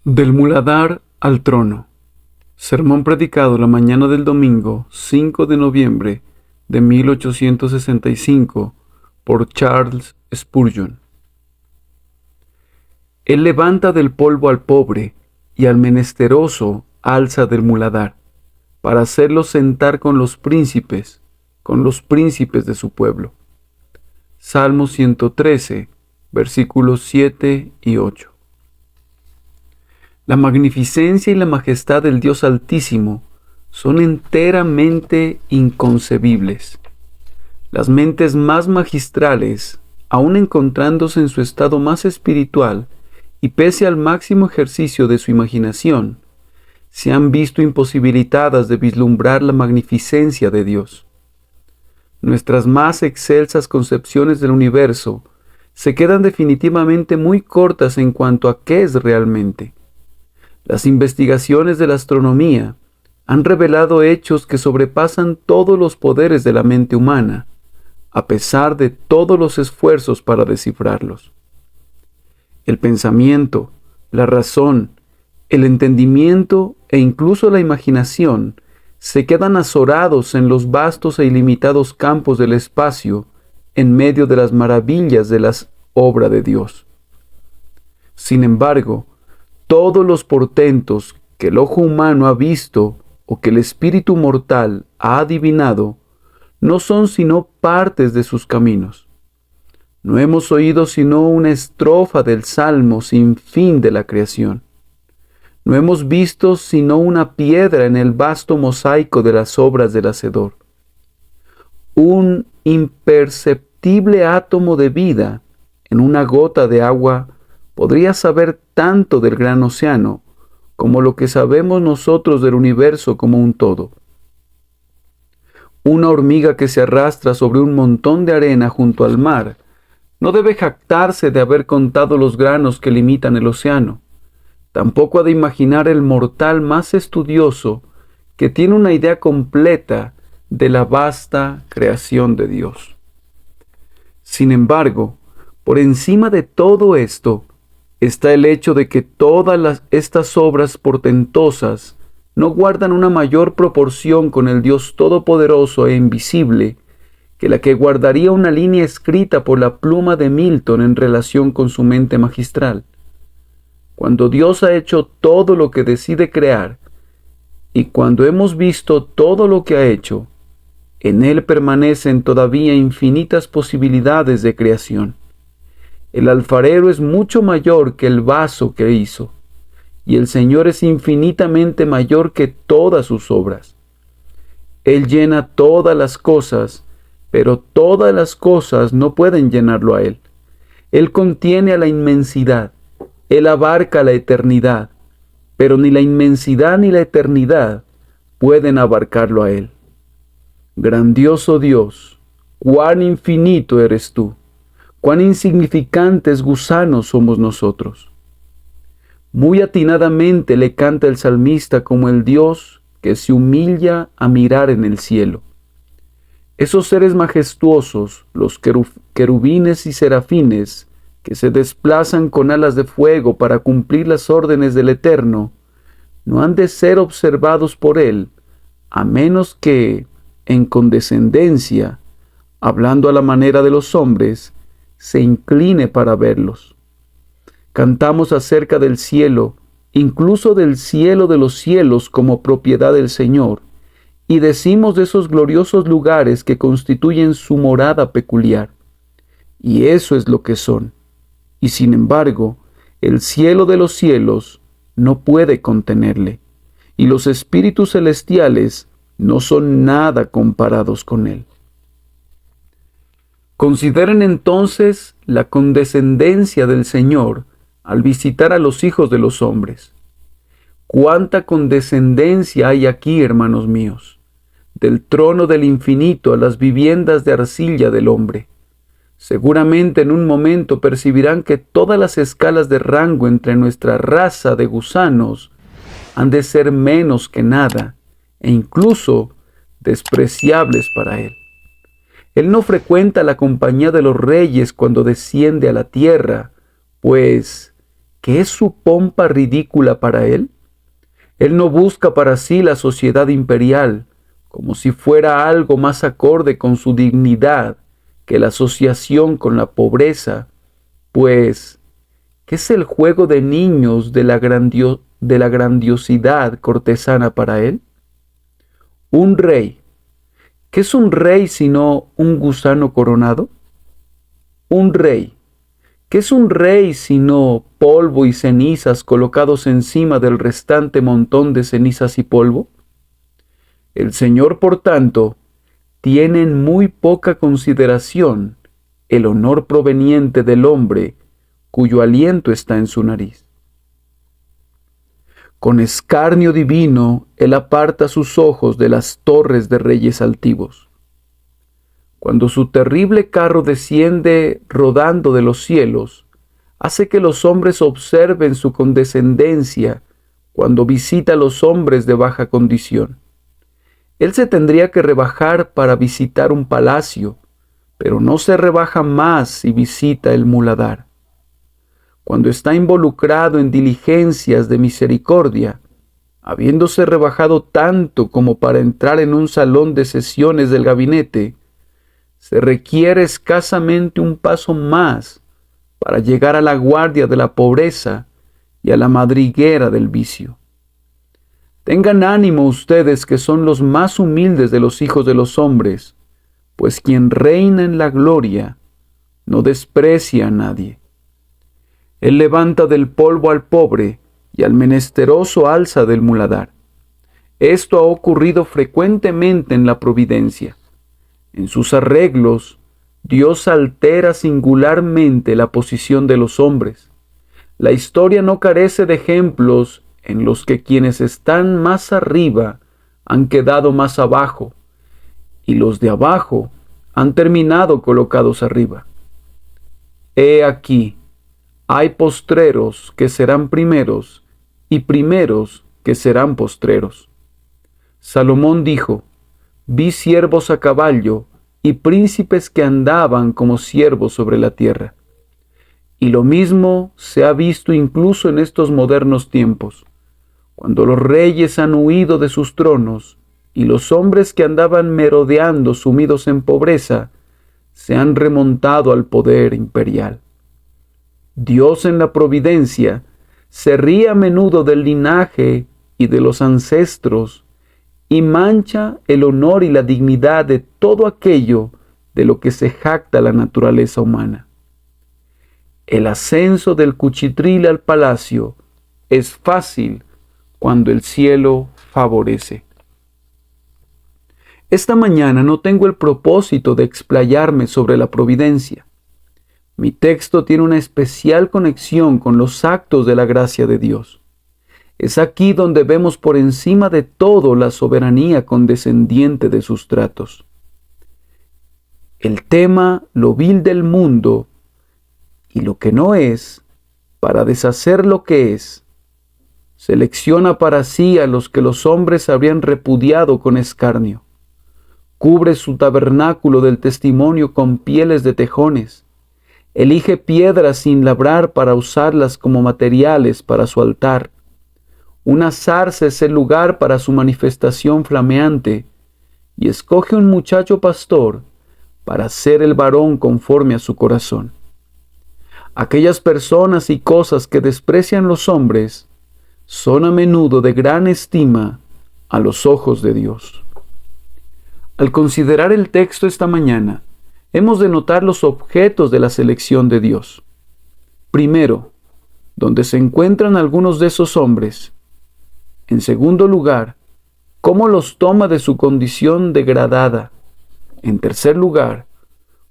Del muladar al trono. Sermón predicado la mañana del domingo 5 de noviembre de 1865 por Charles Spurgeon. Él levanta del polvo al pobre y al menesteroso alza del muladar, para hacerlo sentar con los príncipes de su pueblo. Salmo 113, versículos 7 y 8. La magnificencia y la majestad del Dios Altísimo son enteramente inconcebibles. Las mentes más magistrales, aun encontrándose en su estado más espiritual y pese al máximo ejercicio de su imaginación, se han visto imposibilitadas de vislumbrar la magnificencia de Dios. Nuestras más excelsas concepciones del universo se quedan definitivamente muy cortas en cuanto a qué es realmente. Las investigaciones de la astronomía han revelado hechos que sobrepasan todos los poderes de la mente humana, a pesar de todos los esfuerzos para descifrarlos. El pensamiento, la razón, el entendimiento e incluso la imaginación se quedan azorados en los vastos e ilimitados campos del espacio en medio de las maravillas de la obra de Dios. Sin embargo, todos los portentos que el ojo humano ha visto o que el espíritu mortal ha adivinado no son sino partes de sus caminos. No hemos oído sino una estrofa del salmo sin fin de la creación. No hemos visto sino una piedra en el vasto mosaico de las obras del Hacedor. Un imperceptible átomo de vida en una gota de agua podría saber tanto del gran océano como lo que sabemos nosotros del universo como un todo. Una hormiga que se arrastra sobre un montón de arena junto al mar no debe jactarse de haber contado los granos que limitan el océano. Tampoco ha de imaginar el mortal más estudioso que tiene una idea completa de la vasta creación de Dios. Sin embargo, por encima de todo esto, está el hecho de que todas estas obras portentosas no guardan una mayor proporción con el Dios todopoderoso e invisible que la que guardaría una línea escrita por la pluma de Milton en relación con su mente magistral. Cuando Dios ha hecho todo lo que decide crear, y cuando hemos visto todo lo que ha hecho, en Él permanecen todavía infinitas posibilidades de creación. El alfarero es mucho mayor que el vaso que hizo, y el Señor es infinitamente mayor que todas sus obras. Él llena todas las cosas, pero todas las cosas no pueden llenarlo a Él. Él contiene a la inmensidad, Él abarca la eternidad, pero ni la inmensidad ni la eternidad pueden abarcarlo a Él. Grandioso Dios, cuán infinito eres tú. Cuán insignificantes gusanos somos nosotros. Muy atinadamente le canta el salmista como el Dios que se humilla a mirar en el cielo. Esos seres majestuosos, los querubines y serafines, que se desplazan con alas de fuego para cumplir las órdenes del Eterno, no han de ser observados por Él, a menos que, en condescendencia, hablando a la manera de los hombres, se incline para verlos. Cantamos acerca del cielo, incluso del cielo de los cielos como propiedad del Señor, y decimos de esos gloriosos lugares que constituyen su morada peculiar. Y eso es lo que son. Y sin embargo, el cielo de los cielos no puede contenerle, y los espíritus celestiales no son nada comparados con él. Consideren entonces la condescendencia del Señor al visitar a los hijos de los hombres. ¡Cuánta condescendencia hay aquí, hermanos míos! Del trono del infinito a las viviendas de arcilla del hombre. Seguramente en un momento percibirán que todas las escalas de rango entre nuestra raza de gusanos han de ser menos que nada e incluso despreciables para Él. Él no frecuenta la compañía de los reyes cuando desciende a la tierra, pues que es su pompa ridícula para él? Él no busca para sí la sociedad imperial, como si fuera algo más acorde con su dignidad que la asociación con la pobreza, pues, ¿qué es el juego de niños de la grandiosidad cortesana para él? Un rey. ¿Qué es un rey sino un gusano coronado? Un rey. ¿Qué es un rey sino polvo y cenizas colocados encima del restante montón de cenizas y polvo? El Señor, por tanto, tiene en muy poca consideración el honor proveniente del hombre cuyo aliento está en su nariz. Con escarnio divino, Él aparta sus ojos de las torres de reyes altivos. Cuando su terrible carro desciende rodando de los cielos, hace que los hombres observen su condescendencia cuando visita a los hombres de baja condición. Él se tendría que rebajar para visitar un palacio, pero no se rebaja más si visita el muladar. Cuando está involucrado en diligencias de misericordia, habiéndose rebajado tanto como para entrar en un salón de sesiones del gabinete, se requiere escasamente un paso más para llegar a la guardia de la pobreza y a la madriguera del vicio. Tengan ánimo ustedes que son los más humildes de los hijos de los hombres, pues quien reina en la gloria no desprecia a nadie. Él levanta del polvo al pobre y al menesteroso alza del muladar. Esto ha ocurrido frecuentemente en la providencia. En sus arreglos, Dios altera singularmente la posición de los hombres. La historia no carece de ejemplos en los que quienes están más arriba han quedado más abajo, y los de abajo han terminado colocados arriba. He aquí, hay postreros que serán primeros, y primeros que serán postreros. Salomón dijo: vi siervos a caballo y príncipes que andaban como siervos sobre la tierra. Y lo mismo se ha visto incluso en estos modernos tiempos, cuando los reyes han huido de sus tronos y los hombres que andaban merodeando sumidos en pobreza se han remontado al poder imperial. Dios en la providencia se ríe a menudo del linaje y de los ancestros y mancha el honor y la dignidad de todo aquello de lo que se jacta la naturaleza humana. El ascenso del cuchitril al palacio es fácil cuando el cielo favorece. Esta mañana no tengo el propósito de explayarme sobre la providencia. Mi texto tiene una especial conexión con los actos de la gracia de Dios. Es aquí donde vemos por encima de todo la soberanía condescendiente de sus tratos. El tema lo vil del mundo y lo que no es, para deshacer lo que es, selecciona para sí a los que los hombres habrían repudiado con escarnio. Cubre su tabernáculo del testimonio con pieles de tejones. Elige piedras sin labrar para usarlas como materiales para su altar. Una zarza es el lugar para su manifestación flameante, y escoge un muchacho pastor para ser el varón conforme a su corazón. Aquellas personas y cosas que desprecian los hombres son a menudo de gran estima a los ojos de Dios. Al considerar el texto esta mañana, hemos de notar los objetos de la selección de Dios. Primero, donde se encuentran algunos de esos hombres. En segundo lugar, cómo los toma de su condición degradada. En tercer lugar,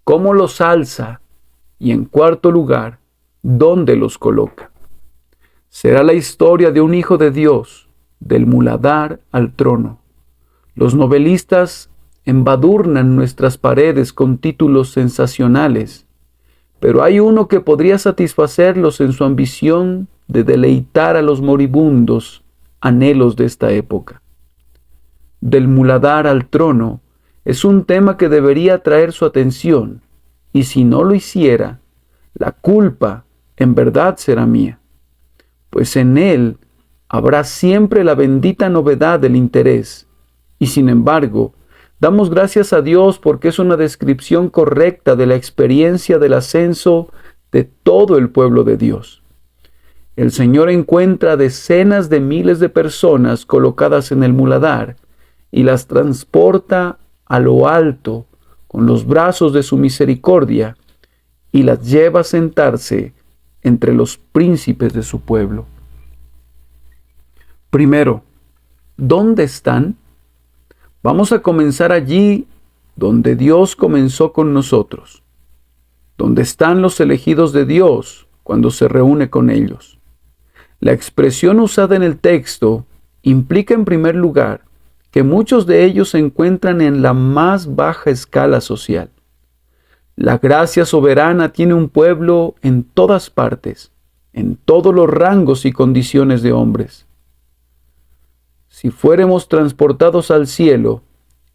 cómo los alza. Y en cuarto lugar, dónde los coloca. Será la historia de un hijo de Dios, del muladar al trono. Los novelistas embadurnan nuestras paredes con títulos sensacionales, pero hay uno que podría satisfacerlos en su ambición de deleitar a los moribundos anhelos de esta época. Del muladar al trono es un tema que debería atraer su atención, y si no lo hiciera, la culpa en verdad será mía. pues en él habrá siempre la bendita novedad del interés. Y sin embargo, damos gracias a Dios porque es una descripción correcta de la experiencia del ascenso de todo el pueblo de Dios. El Señor encuentra decenas de miles de personas colocadas en el muladar y las transporta a lo alto con los brazos de su misericordia y las lleva a sentarse entre los príncipes de su pueblo. Primero, ¿dónde están? Vamos a comenzar allí donde Dios comenzó con nosotros, donde están los elegidos de Dios cuando se reúne con ellos. La expresión usada en el texto implica en primer lugar que muchos de ellos se encuentran en la más baja escala social. La gracia soberana tiene un pueblo en todas partes, en todos los rangos y condiciones de hombres. Si fuéramos transportados al cielo,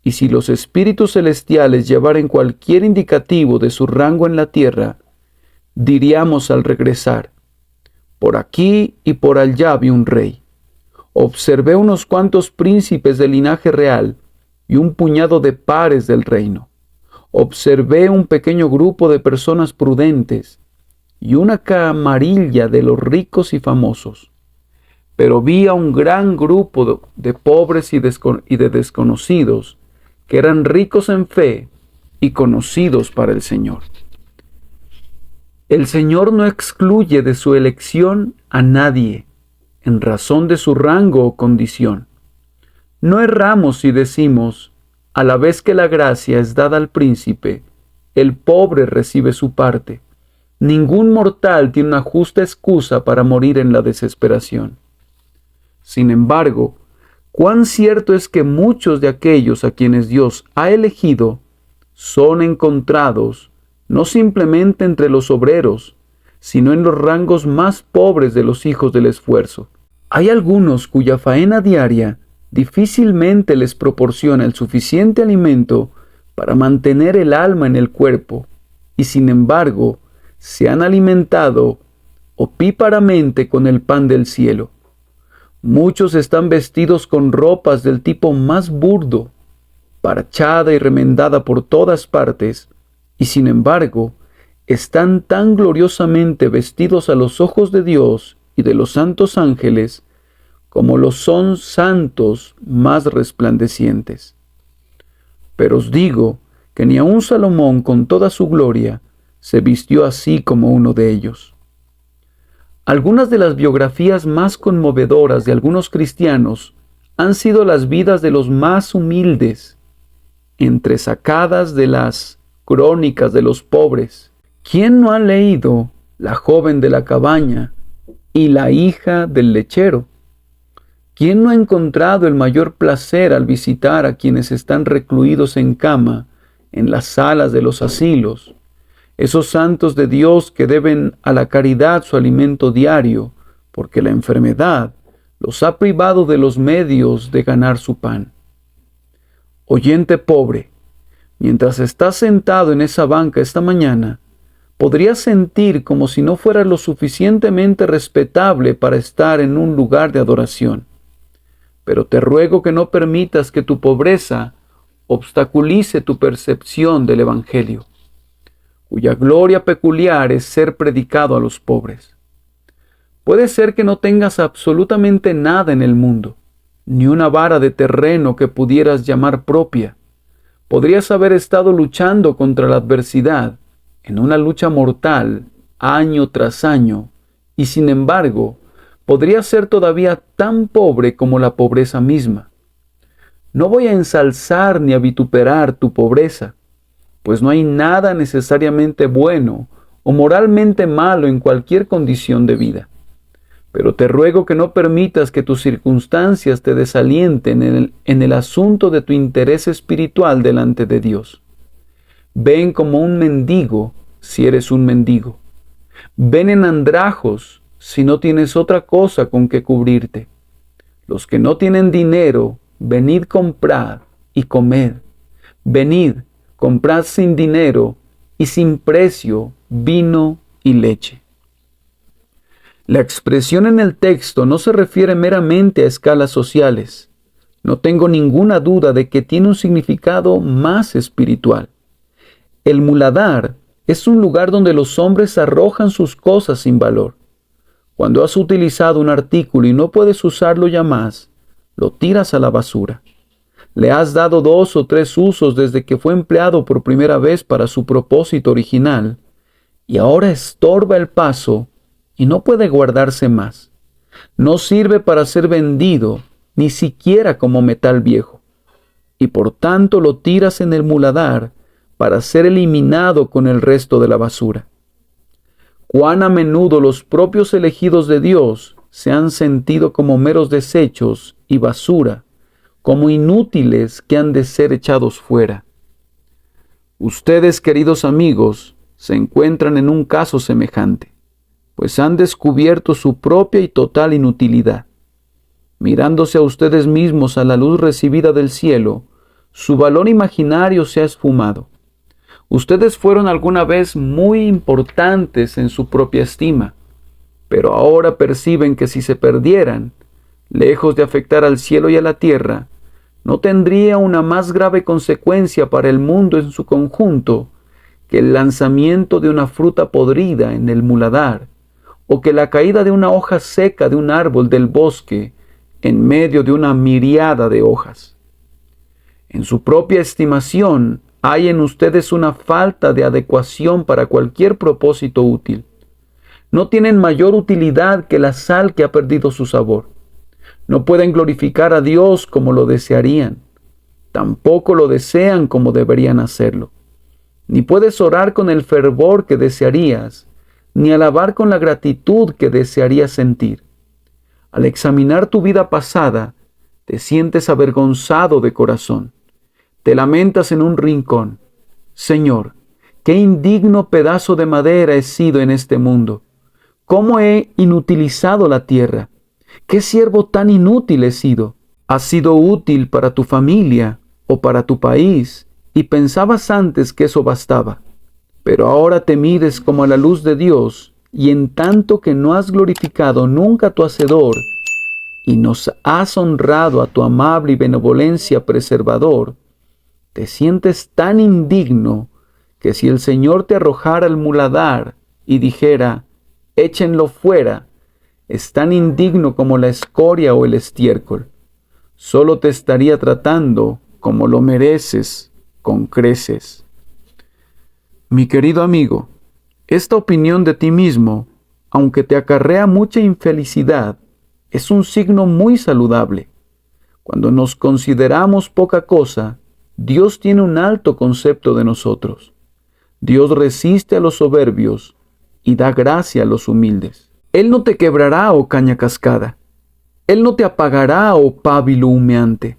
y si los espíritus celestiales llevaran cualquier indicativo de su rango en la tierra, diríamos al regresar: por aquí y por allá vi un rey. Observé unos cuantos príncipes del linaje real y un puñado de pares del reino. Observé un pequeño grupo de personas prudentes y una camarilla de los ricos y famosos. Pero vi a un gran grupo de pobres y de desconocidos que eran ricos en fe y conocidos para el Señor. El Señor no excluye de su elección a nadie en razón de su rango o condición. No erramos si decimos: a la vez que la gracia es dada al príncipe, el pobre recibe su parte. Ningún mortal tiene una justa excusa para morir en la desesperación. Sin embargo, cuán cierto es que muchos de aquellos a quienes Dios ha elegido son encontrados no simplemente entre los obreros, sino en los rangos más pobres de los hijos del esfuerzo. Hay algunos cuya faena diaria difícilmente les proporciona el suficiente alimento para mantener el alma en el cuerpo, y sin embargo se han alimentado opíparamente con el pan del cielo. Muchos están vestidos con ropas del tipo más burdo, parchada y remendada por todas partes, y sin embargo están tan gloriosamente vestidos a los ojos de Dios y de los santos ángeles como lo son santos más resplandecientes. Pero os digo que ni aun Salomón con toda su gloria se vistió así como uno de ellos. Algunas de las biografías más conmovedoras de algunos cristianos han sido las vidas de los más humildes, entresacadas de las crónicas de los pobres. ¿Quién no ha leído La joven de la cabaña y La hija del lechero? ¿Quién no ha encontrado el mayor placer al visitar a quienes están recluidos en cama en las salas de los asilos? Esos santos de Dios que deben a la caridad su alimento diario, porque la enfermedad los ha privado de los medios de ganar su pan. Oyente pobre, mientras estás sentado en esa banca esta mañana, podrías sentir como si no fueras lo suficientemente respetable para estar en un lugar de adoración. Pero te ruego que no permitas que tu pobreza obstaculice tu percepción del Evangelio, cuya gloria peculiar es ser predicado a los pobres. Puede ser que no tengas absolutamente nada en el mundo, ni una vara de terreno que pudieras llamar propia. Podrías haber estado luchando contra la adversidad, en una lucha mortal, año tras año, y sin embargo, podrías ser todavía tan pobre como la pobreza misma. No voy a ensalzar ni a vituperar tu pobreza, pues no hay nada necesariamente bueno o moralmente malo en cualquier condición de vida. Pero te ruego que no permitas que tus circunstancias te desalienten en el asunto de tu interés espiritual delante de Dios. Ven como un mendigo si eres un mendigo. Ven en andrajos si no tienes otra cosa con que cubrirte. Los que no tienen dinero, venid comprad y comed. Venid, comprad sin dinero y sin precio vino y leche. La expresión en el texto no se refiere meramente a escalas sociales. No tengo ninguna duda de que tiene un significado más espiritual. El muladar es un lugar donde los hombres arrojan sus cosas sin valor. Cuando has utilizado un artículo y no puedes usarlo ya más, lo tiras a la basura. Le has dado 2 o 3 usos desde que fue empleado por primera vez para su propósito original, y ahora estorba el paso y no puede guardarse más. No sirve para ser vendido, ni siquiera como metal viejo, y por tanto lo tiras en el muladar para ser eliminado con el resto de la basura. Cuán a menudo los propios elegidos de Dios se han sentido como meros desechos y basura, como inútiles que han de ser echados fuera. Ustedes, queridos amigos, se encuentran en un caso semejante, pues han descubierto su propia y total inutilidad. Mirándose a ustedes mismos a la luz recibida del cielo, su valor imaginario se ha esfumado. Ustedes fueron alguna vez muy importantes en su propia estima, pero ahora perciben que si se perdieran, lejos de afectar al cielo y a la tierra, no tendría una más grave consecuencia para el mundo en su conjunto que el lanzamiento de una fruta podrida en el muladar, o que la caída de una hoja seca de un árbol del bosque en medio de una miríada de hojas. En su propia estimación, hay en ustedes una falta de adecuación para cualquier propósito útil. No tienen mayor utilidad que la sal que ha perdido su sabor. No pueden glorificar a Dios como lo desearían. Tampoco lo desean como deberían hacerlo. Ni puedes orar con el fervor que desearías, ni alabar con la gratitud que desearías sentir. Al examinar tu vida pasada, te sientes avergonzado de corazón. Te lamentas en un rincón. Señor, qué indigno pedazo de madera he sido en este mundo. ¿Cómo he inutilizado la tierra? ¿Qué siervo tan inútil he sido? ¿Has sido útil para tu familia o para tu país y pensabas antes que eso bastaba? Pero ahora te mides como a la luz de Dios, y en tanto que no has glorificado nunca a tu Hacedor y nos has honrado a tu amable y benevolencia preservador, te sientes tan indigno que si el Señor te arrojara al muladar y dijera, échenlo fuera, es tan indigno como la escoria o el estiércol. Solo te estaría tratando como lo mereces, con creces. Mi querido amigo, esta opinión de ti mismo, aunque te acarrea mucha infelicidad, es un signo muy saludable. Cuando nos consideramos poca cosa, Dios tiene un alto concepto de nosotros. Dios resiste a los soberbios y da gracia a los humildes. Él no te quebrará, oh caña cascada. Él no te apagará, oh pábilo humeante.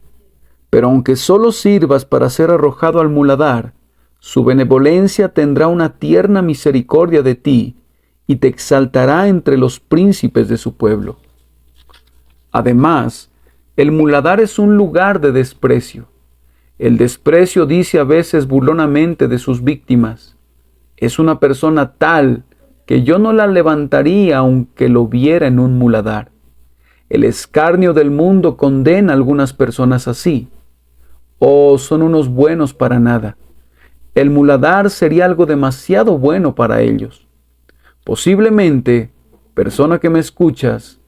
Pero aunque solo sirvas para ser arrojado al muladar, su benevolencia tendrá una tierna misericordia de ti y te exaltará entre los príncipes de su pueblo. Además, el muladar es un lugar de desprecio. El desprecio dice a veces burlonamente de sus víctimas: es una persona tal que yo no la levantaría aunque lo viera en un muladar. El escarnio del mundo condena a algunas personas así. Oh, son unos buenos para nada. El muladar sería algo demasiado bueno para ellos. Posiblemente, persona que me escuchas,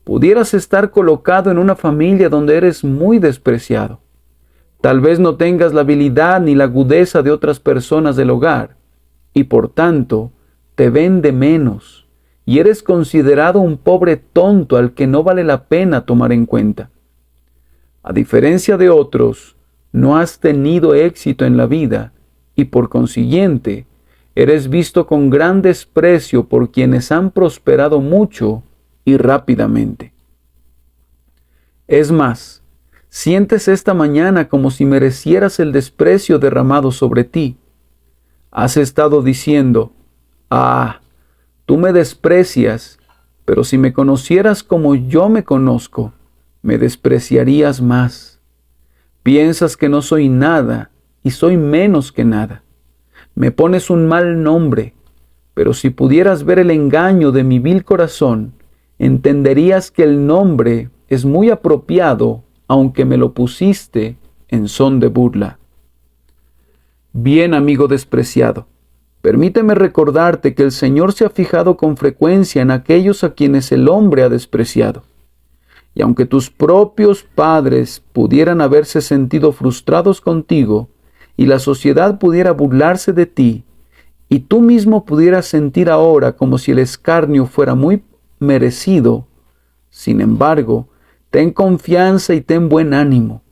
pudieras estar colocado en una familia donde eres muy despreciado. Tal vez no tengas la habilidad ni la agudeza de otras personas del hogar, y por tanto te ven de menos, y eres considerado un pobre tonto al que no vale la pena tomar en cuenta. A diferencia de otros, no has tenido éxito en la vida, y por consiguiente, eres visto con gran desprecio por quienes han prosperado mucho y rápidamente. Es más, sientes esta mañana como si merecieras el desprecio derramado sobre ti. Has estado diciendo: ah, tú me desprecias, pero si me conocieras como yo me conozco, me despreciarías más. Piensas que no soy nada y soy menos que nada. Me pones un mal nombre. pero si pudieras ver el engaño de mi vil corazón, entenderías que el nombre es muy apropiado, aunque me lo pusiste en son de burla. Bien, amigo despreciado, permíteme recordarte que el Señor se ha fijado con frecuencia en aquellos a quienes el hombre ha despreciado. Y aunque tus propios padres pudieran haberse sentido frustrados contigo, y la sociedad pudiera burlarse de ti, y tú mismo pudieras sentir ahora como si el escarnio fuera muy merecido, sin embargo, ten confianza y ten buen ánimo,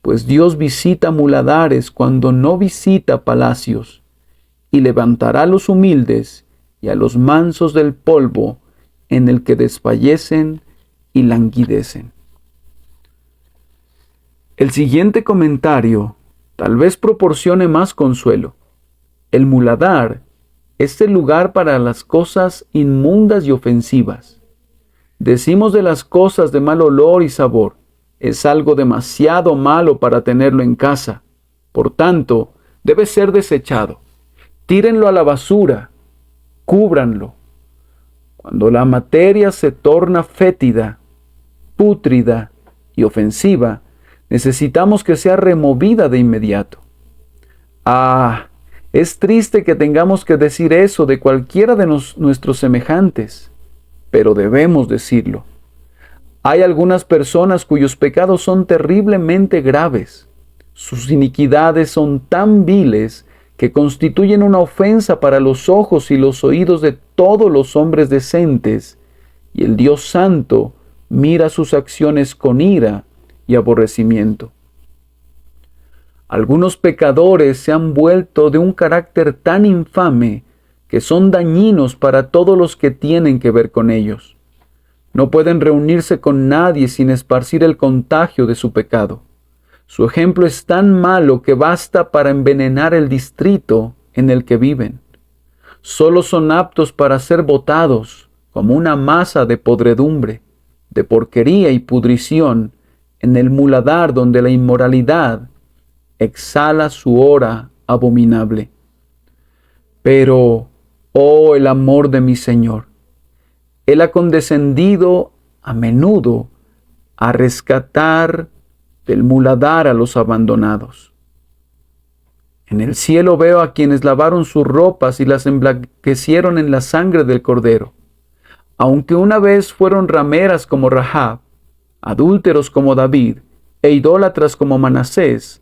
pues Dios visita muladares cuando no visita palacios, y levantará a los humildes y a los mansos del polvo en el que desfallecen y languidecen. El siguiente comentario tal vez proporcione más consuelo. El muladar es el lugar para las cosas inmundas y ofensivas. Decimos de las cosas de mal olor y sabor, es algo demasiado malo para tenerlo en casa. Por tanto, debe ser desechado. Tírenlo a la basura, cúbranlo. Cuando la materia se torna fétida, pútrida y ofensiva, necesitamos que sea removida de inmediato. Es triste que tengamos que decir eso de cualquiera de nuestros semejantes, pero debemos decirlo. Hay algunas personas cuyos pecados son terriblemente graves. Sus iniquidades son tan viles que constituyen una ofensa para los ojos y los oídos de todos los hombres decentes, y el Dios Santo mira sus acciones con ira y aborrecimiento. Algunos pecadores se han vuelto de un carácter tan infame que son dañinos para todos los que tienen que ver con ellos. No pueden reunirse con nadie sin esparcir el contagio de su pecado. Su ejemplo es tan malo que basta para envenenar el distrito en el que viven. Solo son aptos para ser botados como una masa de podredumbre, de porquería y pudrición, en el muladar donde la inmoralidad exhala su hora abominable. Pero, oh el amor de mi Señor, Él ha condescendido a menudo a rescatar del muladar a los abandonados. En el cielo veo a quienes lavaron sus ropas y las emblanquecieron en la sangre del Cordero. Aunque una vez fueron rameras como Rahab, adúlteros como David e idólatras como Manasés,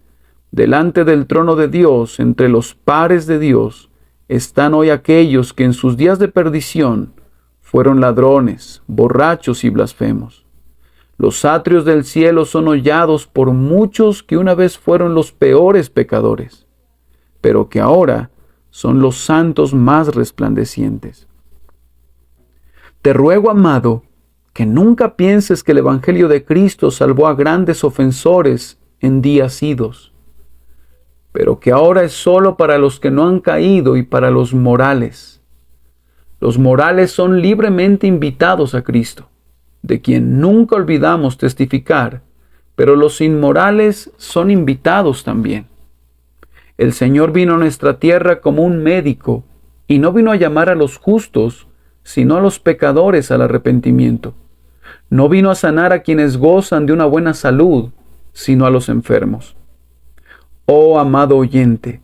delante del trono de Dios, entre los pares de Dios, están hoy aquellos que en sus días de perdición fueron ladrones, borrachos y blasfemos. Los atrios del cielo son hollados por muchos que una vez fueron los peores pecadores, pero que ahora son los santos más resplandecientes. Te ruego, amado, que nunca pienses que el Evangelio de Cristo salvó a grandes ofensores en días idos, pero que ahora es solo para los que no han caído y para los morales. Los morales son libremente invitados a Cristo, de quien nunca olvidamos testificar, pero los inmorales son invitados también. El Señor vino a nuestra tierra como un médico, y no vino a llamar a los justos, sino a los pecadores al arrepentimiento. No vino a sanar a quienes gozan de una buena salud, sino a los enfermos. Oh amado oyente,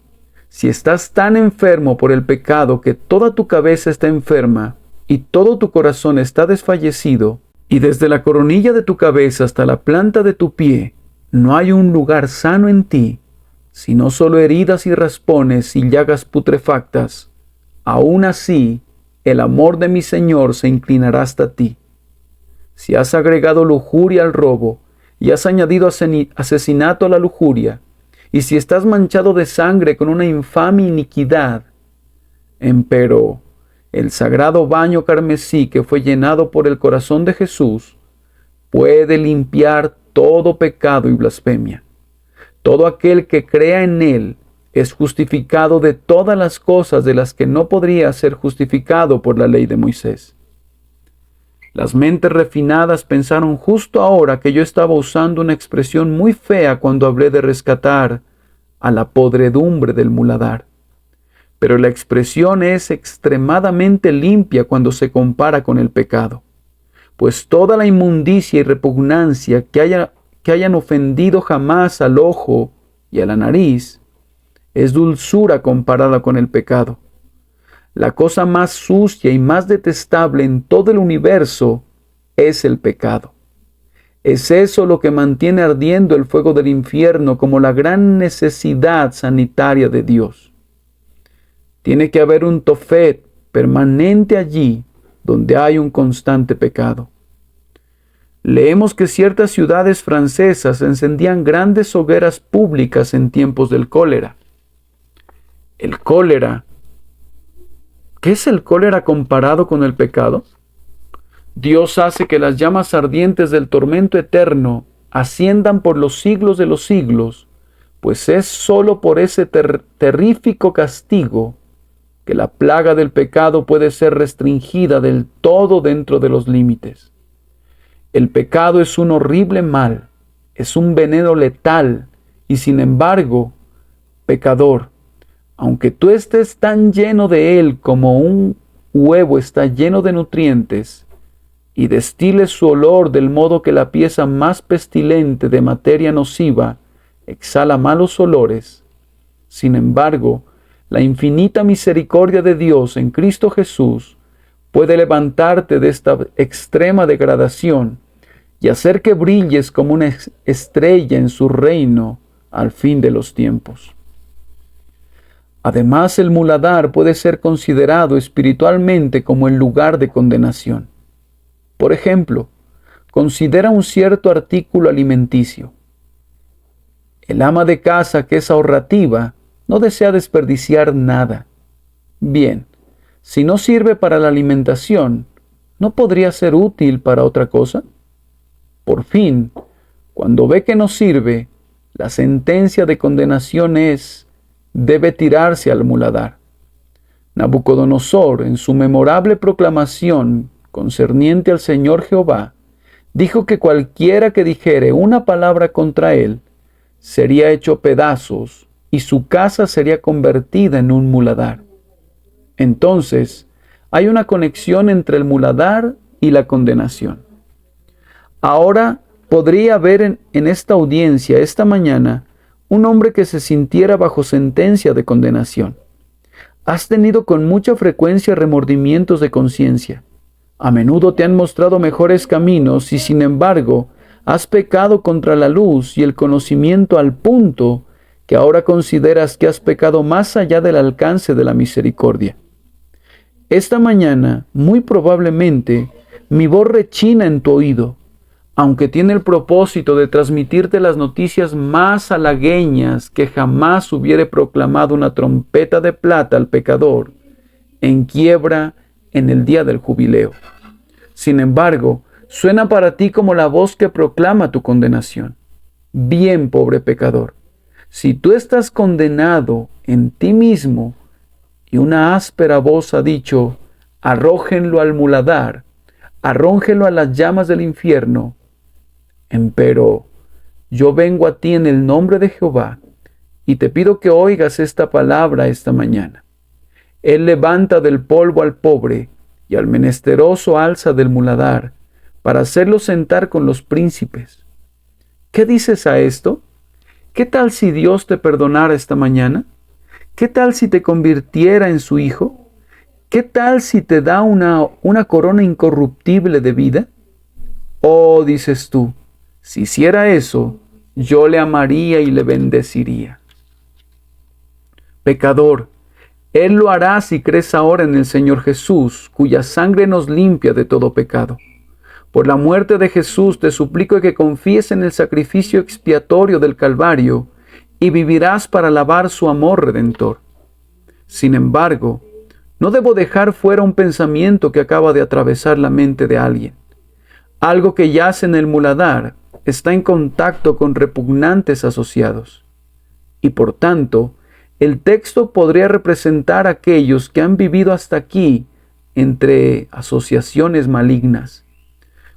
si estás tan enfermo por el pecado que toda tu cabeza está enferma y todo tu corazón está desfallecido, y desde la coronilla de tu cabeza hasta la planta de tu pie no hay un lugar sano en ti, sino solo heridas y raspones y llagas putrefactas, aún así el amor de mi Señor se inclinará hasta ti. Si has agregado lujuria al robo y has añadido asesinato a la lujuria, y si estás manchado de sangre con una infame iniquidad, empero el sagrado baño carmesí que fue llenado por el corazón de Jesús puede limpiar todo pecado y blasfemia. Todo aquel que crea en Él es justificado de todas las cosas de las que no podría ser justificado por la ley de Moisés. Las mentes refinadas pensaron justo ahora que yo estaba usando una expresión muy fea cuando hablé de rescatar a la podredumbre del muladar. pero la expresión es extremadamente limpia cuando se compara con el pecado, pues toda la inmundicia y repugnancia que hayan ofendido jamás al ojo y a la nariz es dulzura comparada con el pecado. La cosa más sucia y más detestable en todo el universo es el pecado. Es eso lo que mantiene ardiendo el fuego del infierno como la gran necesidad sanitaria de Dios. Tiene que haber un tofet permanente allí donde hay un constante pecado. Leemos que ciertas ciudades francesas encendían grandes hogueras públicas en tiempos del cólera. El cólera, ¿qué es el cólera comparado con el pecado? Dios hace que las llamas ardientes del tormento eterno asciendan por los siglos de los siglos, pues es sólo por ese terrífico castigo que la plaga del pecado puede ser restringida del todo dentro de los límites. El pecado es un horrible mal, es un veneno letal, y sin embargo, pecador, aunque tú estés tan lleno de él como un huevo está lleno de nutrientes, y destiles su olor del modo que la pieza más pestilente de materia nociva exhala malos olores, sin embargo, la infinita misericordia de Dios en Cristo Jesús puede levantarte de esta extrema degradación y hacer que brilles como una estrella en su reino al fin de los tiempos. Además, el muladar puede ser considerado espiritualmente como el lugar de condenación. Por ejemplo, considera un cierto artículo alimenticio. El ama de casa que es ahorrativa no desea desperdiciar nada. Bien, si no sirve para la alimentación, ¿no podría ser útil para otra cosa? Por fin, cuando ve que no sirve, la sentencia de condenación es: debe tirarse al muladar. Nabucodonosor, en su memorable proclamación concerniente al Señor Jehová, dijo que cualquiera que dijere una palabra contra él sería hecho pedazos y su casa sería convertida en un muladar. Entonces, hay una conexión entre el muladar y la condenación. Ahora podría haber en esta audiencia esta mañana un hombre que se sintiera bajo sentencia de condenación. Has tenido con mucha frecuencia remordimientos de conciencia. A menudo te han mostrado mejores caminos y sin embargo has pecado contra la luz y el conocimiento al punto que ahora consideras que has pecado más allá del alcance de la misericordia. Esta mañana, muy probablemente, mi voz rechina en tu oído, aunque tiene el propósito de transmitirte las noticias más halagüeñas que jamás hubiere proclamado una trompeta de plata al pecador en quiebra en el día del jubileo. Sin embargo, suena para ti como la voz que proclama tu condenación. Bien, pobre pecador, si tú estás condenado en ti mismo y una áspera voz ha dicho: arrójenlo al muladar, arrójenlo a las llamas del infierno, empero yo vengo a ti en el nombre de Jehová y te pido que oigas esta palabra esta mañana. Él levanta del polvo al pobre y al menesteroso alza del muladar para hacerlo sentar con los príncipes. ¿Qué dices a esto? ¿Qué tal si Dios te perdonara esta mañana? ¿Qué tal si te convirtiera en su hijo? ¿Qué tal si te da una corona incorruptible de vida? Oh, dices tú, si hiciera eso, yo le amaría y le bendeciría. Pecador, Él lo hará si crees ahora en el Señor Jesús, cuya sangre nos limpia de todo pecado. Por la muerte de Jesús te suplico que confíes en el sacrificio expiatorio del Calvario y vivirás para alabar su amor redentor. Sin embargo, no debo dejar fuera un pensamiento que acaba de atravesar la mente de alguien. Algo que yace en el muladar está en contacto con repugnantes asociados. Y por tanto, el texto podría representar a aquellos que han vivido hasta aquí entre asociaciones malignas.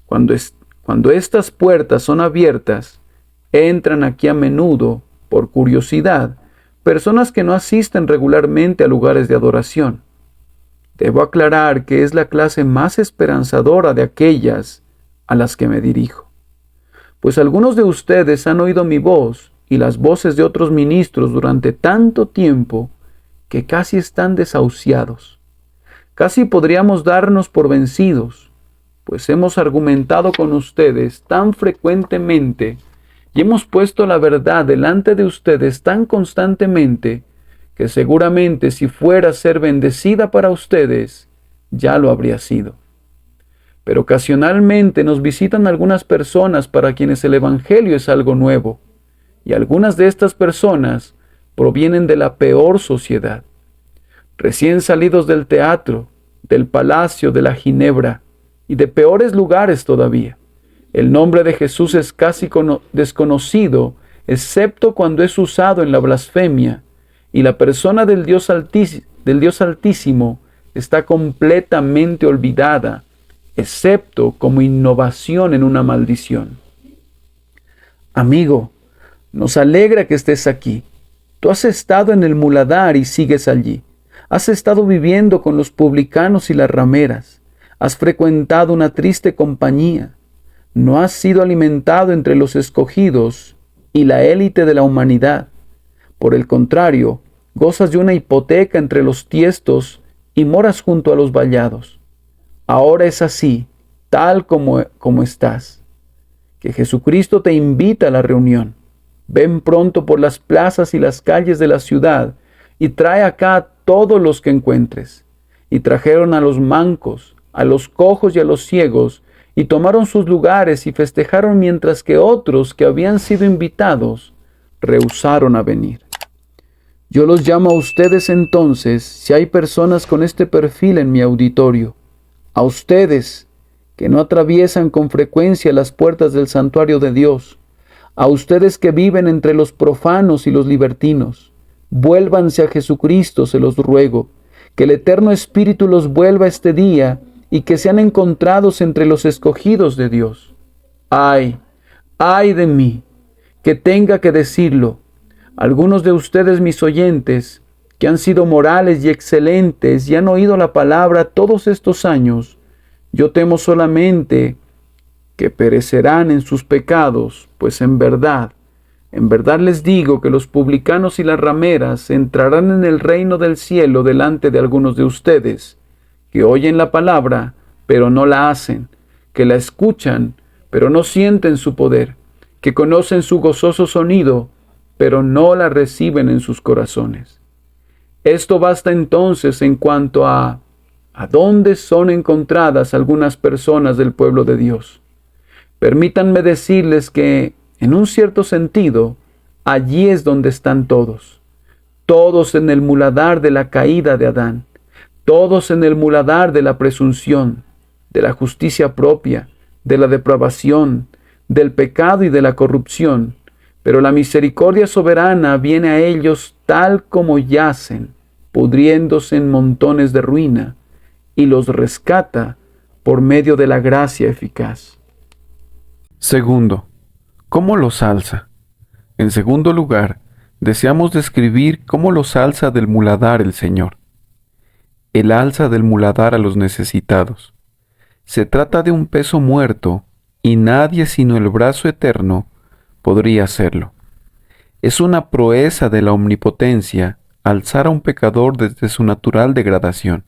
Cuando estas puertas son abiertas, entran aquí a menudo, por curiosidad, personas que no asisten regularmente a lugares de adoración. Debo aclarar que es la clase más esperanzadora de aquellas a las que me dirijo, pues algunos de ustedes han oído mi voz y las voces de otros ministros durante tanto tiempo que casi están desahuciados. Casi podríamos darnos por vencidos, pues hemos argumentado con ustedes tan frecuentemente y hemos puesto la verdad delante de ustedes tan constantemente que seguramente si fuera a ser bendecida para ustedes, ya lo habría sido. Pero ocasionalmente nos visitan algunas personas para quienes el Evangelio es algo nuevo, y algunas de estas personas provienen de la peor sociedad, recién salidos del teatro, del palacio de la Ginebra y de peores lugares todavía. El nombre de Jesús es casi desconocido, excepto cuando es usado en la blasfemia, y la persona del Dios Altísimo está completamente olvidada, excepto como innovación en una maldición. Amigo, nos alegra que estés aquí. Tú has estado en el muladar y sigues allí. Has estado viviendo con los publicanos y las rameras. Has frecuentado una triste compañía. No has sido alimentado entre los escogidos y la élite de la humanidad. Por el contrario, gozas de una hipoteca entre los tiestos y moras junto a los vallados. Ahora es así, tal como estás, que Jesucristo te invita a la reunión. Ven pronto por las plazas y las calles de la ciudad y trae acá a todos los que encuentres. Y trajeron a los mancos, a los cojos y a los ciegos, y tomaron sus lugares y festejaron mientras que otros que habían sido invitados rehusaron a venir. Yo los llamo a ustedes entonces, si hay personas con este perfil en mi auditorio, a ustedes que no atraviesan con frecuencia las puertas del santuario de Dios, a ustedes que viven entre los profanos y los libertinos, vuélvanse a Jesucristo, se los ruego, que el Eterno Espíritu los vuelva este día y que sean encontrados entre los escogidos de Dios. ¡Ay! ¡Ay de mí! Que tenga que decirlo. Algunos de ustedes, mis oyentes, que han sido morales y excelentes y han oído la palabra todos estos años, yo temo solamente que perecerán en sus pecados, pues en verdad les digo que los publicanos y las rameras entrarán en el reino del cielo delante de algunos de ustedes, que oyen la palabra, pero no la hacen, que la escuchan, pero no sienten su poder, que conocen su gozoso sonido, pero no la reciben en sus corazones. Esto basta entonces en cuanto a dónde son encontradas algunas personas del pueblo de Dios. Permítanme decirles que, en un cierto sentido, allí es donde están todos. Todos en el muladar de la caída de Adán. Todos en el muladar de la presunción, de la justicia propia, de la depravación, del pecado y de la corrupción. Pero la misericordia soberana viene a ellos tal como yacen, pudriéndose en montones de ruina, y los rescata por medio de la gracia eficaz. Segundo, ¿cómo los alza? En segundo lugar, deseamos describir cómo los alza del muladar el Señor. Él alza del muladar a los necesitados. Se trata de un peso muerto, y nadie sino el brazo eterno podría hacerlo. Es una proeza de la omnipotencia alzar a un pecador desde su natural degradación.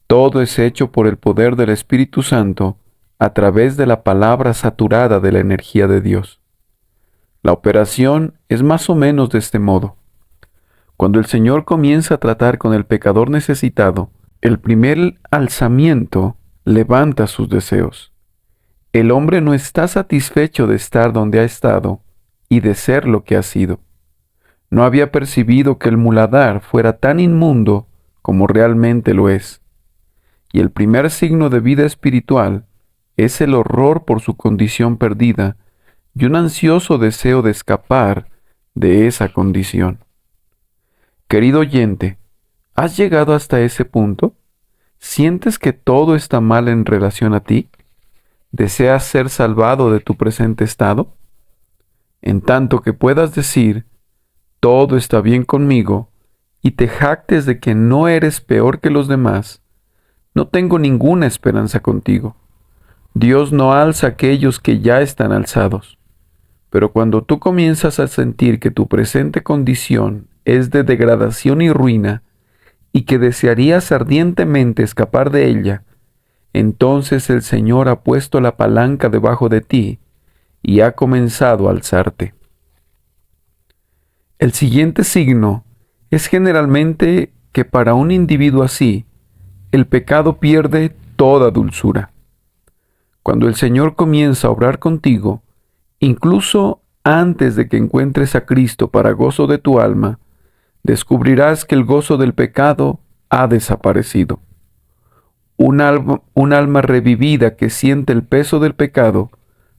Todo es hecho por el poder del Espíritu Santo a través de la palabra saturada de la energía de Dios. La operación es más o menos de este modo. Cuando el Señor comienza a tratar con el pecador necesitado, el primer alzamiento levanta sus deseos. El hombre no está satisfecho de estar donde ha estado y de ser lo que ha sido. No había percibido que el muladar fuera tan inmundo como realmente lo es. Y el primer signo de vida espiritual es el horror por su condición perdida y un ansioso deseo de escapar de esa condición. Querido oyente, ¿has llegado hasta ese punto? ¿Sientes que todo está mal en relación a ti? ¿Deseas ser salvado de tu presente estado? En tanto que puedas decir, todo está bien conmigo, y te jactes de que no eres peor que los demás, no tengo ninguna esperanza contigo. Dios no alza a aquellos que ya están alzados. Pero cuando tú comienzas a sentir que tu presente condición es de degradación y ruina, y que desearías ardientemente escapar de ella, entonces el Señor ha puesto la palanca debajo de ti y ha comenzado a alzarte. El siguiente signo es generalmente que para un individuo así, el pecado pierde toda dulzura. Cuando el Señor comienza a obrar contigo, incluso antes de que encuentres a Cristo para gozo de tu alma, descubrirás que el gozo del pecado ha desaparecido. Un alma revivida que siente el peso del pecado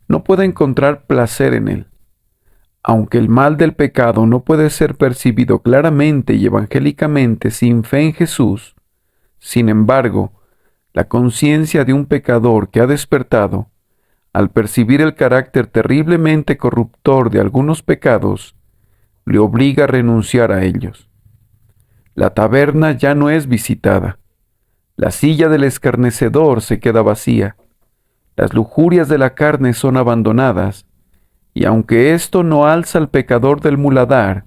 no puede encontrar placer en él. Aunque el mal del pecado no puede ser percibido claramente y evangélicamente sin fe en Jesús, sin embargo, la conciencia de un pecador que ha despertado, al percibir el carácter terriblemente corruptor de algunos pecados, le obliga a renunciar a ellos. La taberna ya no es visitada. La silla del escarnecedor se queda vacía. Las lujurias de la carne son abandonadas, y aunque esto no alza al pecador del muladar,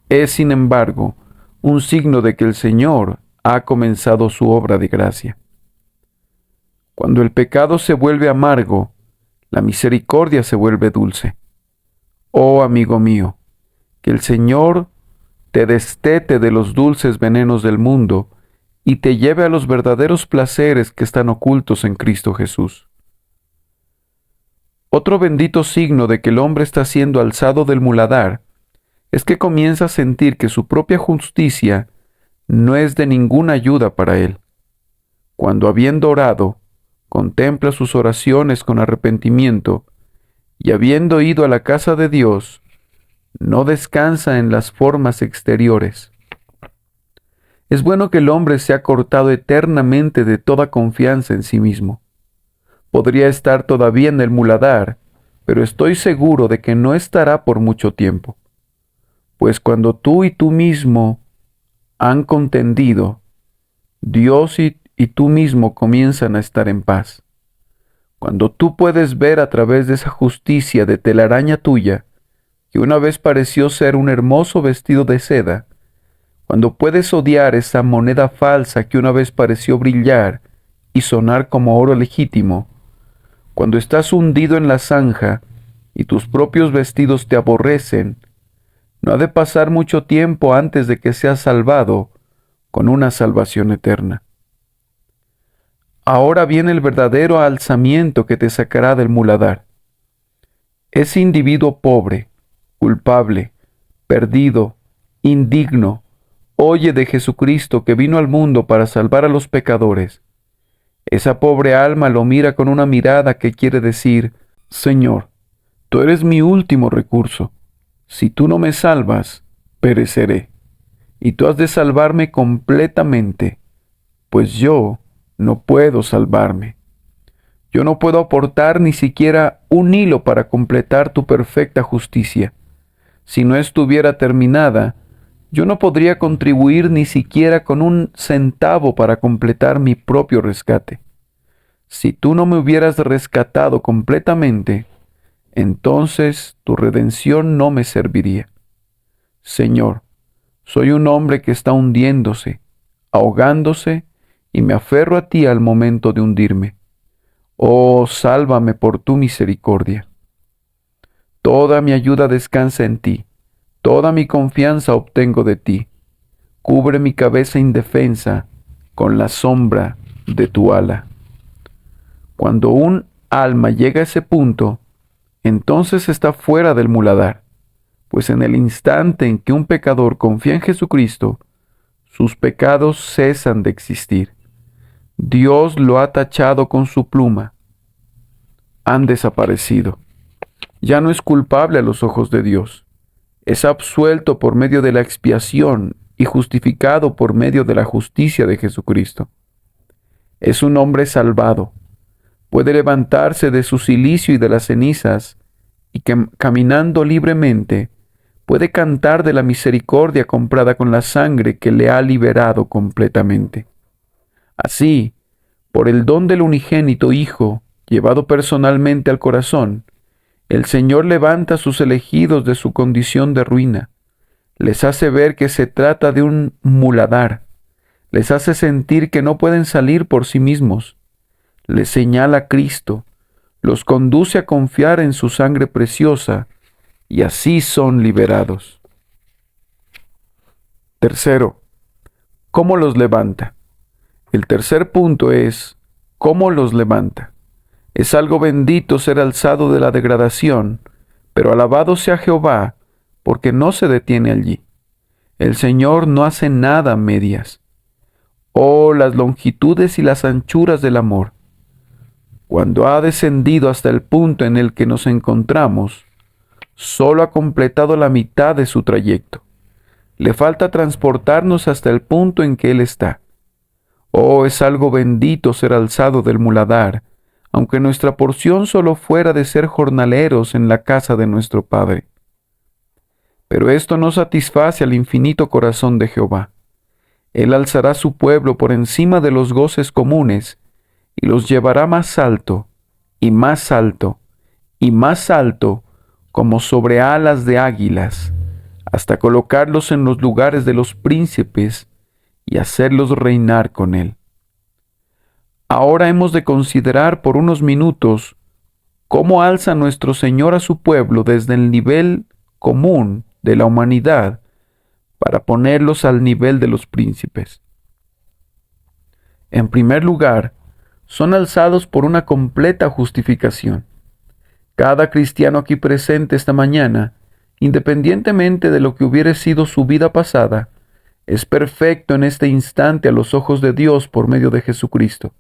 es sin embargo un signo de que el Señor ha comenzado su obra de gracia. Cuando el pecado se vuelve amargo, la misericordia se vuelve dulce. Oh amigo mío, que el Señor te destete de los dulces venenos del mundo y te lleve a los verdaderos placeres que están ocultos en Cristo Jesús. Otro bendito signo de que el hombre está siendo alzado del muladar es que comienza a sentir que su propia justicia no es de ninguna ayuda para él. Cuando habiendo orado, contempla sus oraciones con arrepentimiento y habiendo ido a la casa de Dios, no descansa en las formas exteriores. Es bueno que el hombre sea cortado eternamente de toda confianza en sí mismo. Podría estar todavía en el muladar, pero estoy seguro de que no estará por mucho tiempo. Pues cuando tú y tú mismo han contendido, Dios y tú mismo comienzan a estar en paz. Cuando tú puedes ver a través de esa justicia de telaraña tuya, que una vez pareció ser un hermoso vestido de seda, cuando puedes odiar esa moneda falsa que una vez pareció brillar y sonar como oro legítimo, cuando estás hundido en la zanja y tus propios vestidos te aborrecen, no ha de pasar mucho tiempo antes de que seas salvado con una salvación eterna. Ahora viene el verdadero alzamiento que te sacará del muladar. Ese individuo pobre, culpable, perdido, indigno, oye de Jesucristo que vino al mundo para salvar a los pecadores. Esa pobre alma lo mira con una mirada que quiere decir: Señor, tú eres mi último recurso. Si tú no me salvas, pereceré. Y tú has de salvarme completamente, pues yo no puedo salvarme. Yo no puedo aportar ni siquiera un hilo para completar tu perfecta justicia. Si no estuviera terminada, yo no podría contribuir ni siquiera con un centavo para completar mi propio rescate. Si tú no me hubieras rescatado completamente, entonces tu redención no me serviría. Señor, soy un hombre que está hundiéndose, ahogándose, y me aferro a ti al momento de hundirme. Oh, sálvame por tu misericordia. Toda mi ayuda descansa en ti, toda mi confianza obtengo de ti. Cubre mi cabeza indefensa con la sombra de tu ala. Cuando un alma llega a ese punto, entonces está fuera del muladar, pues en el instante en que un pecador confía en Jesucristo, sus pecados cesan de existir. Dios lo ha tachado con su pluma. Han desaparecido. Ya no es culpable a los ojos de Dios. Es absuelto por medio de la expiación y justificado por medio de la justicia de Jesucristo. Es un hombre salvado. Puede levantarse de su cilicio y de las cenizas y que, caminando libremente, puede cantar de la misericordia comprada con la sangre que le ha liberado completamente. Así, por el don del unigénito Hijo, llevado personalmente al corazón, el Señor levanta a sus elegidos de su condición de ruina, les hace ver que se trata de un muladar, les hace sentir que no pueden salir por sí mismos, les señala a Cristo, los conduce a confiar en su sangre preciosa, y así son liberados. Tercero, ¿cómo los levanta? El tercer punto es, ¿cómo los levanta? Es algo bendito ser alzado de la degradación, pero alabado sea Jehová, porque no se detiene allí. El Señor no hace nada a medias. Oh, las longitudes y las anchuras del amor. Cuando ha descendido hasta el punto en el que nos encontramos, solo ha completado la mitad de su trayecto. Le falta transportarnos hasta el punto en que Él está. Oh, es algo bendito ser alzado del muladar, aunque nuestra porción solo fuera de ser jornaleros en la casa de nuestro Padre. Pero esto no satisface al infinito corazón de Jehová. Él alzará su pueblo por encima de los goces comunes y los llevará más alto, y más alto, y más alto, como sobre alas de águilas, hasta colocarlos en los lugares de los príncipes y hacerlos reinar con Él. Ahora hemos de considerar por unos minutos cómo alza nuestro Señor a su pueblo desde el nivel común de la humanidad para ponerlos al nivel de los príncipes. En primer lugar, son alzados por una completa justificación. Cada cristiano aquí presente esta mañana, independientemente de lo que hubiere sido su vida pasada, es perfecto en este instante a los ojos de Dios por medio de Jesucristo.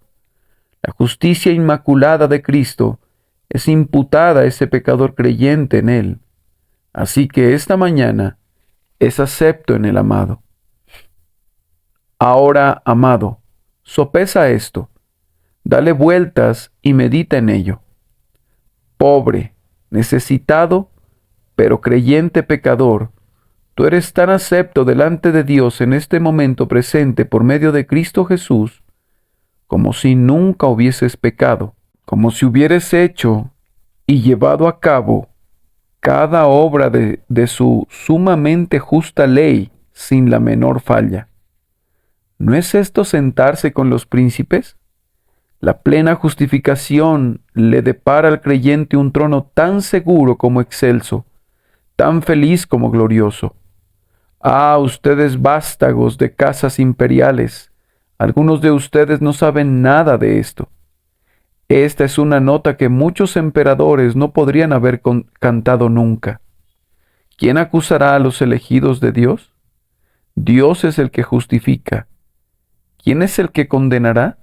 La justicia inmaculada de Cristo es imputada a ese pecador creyente en Él. Así que esta mañana es acepto en el amado. Ahora, amado, sopesa esto, dale vueltas y medita en ello. Pobre, necesitado, pero creyente pecador, tú eres tan acepto delante de Dios en este momento presente por medio de Cristo Jesús, como si nunca hubieses pecado, como si hubieres hecho y llevado a cabo cada obra de su sumamente justa ley sin la menor falla. ¿No es esto sentarse con los príncipes? La plena justificación le depara al creyente un trono tan seguro como excelso, tan feliz como glorioso. Ah, ustedes vástagos de casas imperiales, algunos de ustedes no saben nada de esto. Esta es una nota que muchos emperadores no podrían haber cantado nunca. ¿Quién acusará a los elegidos de Dios? Dios es el que justifica. ¿Quién es el que condenará?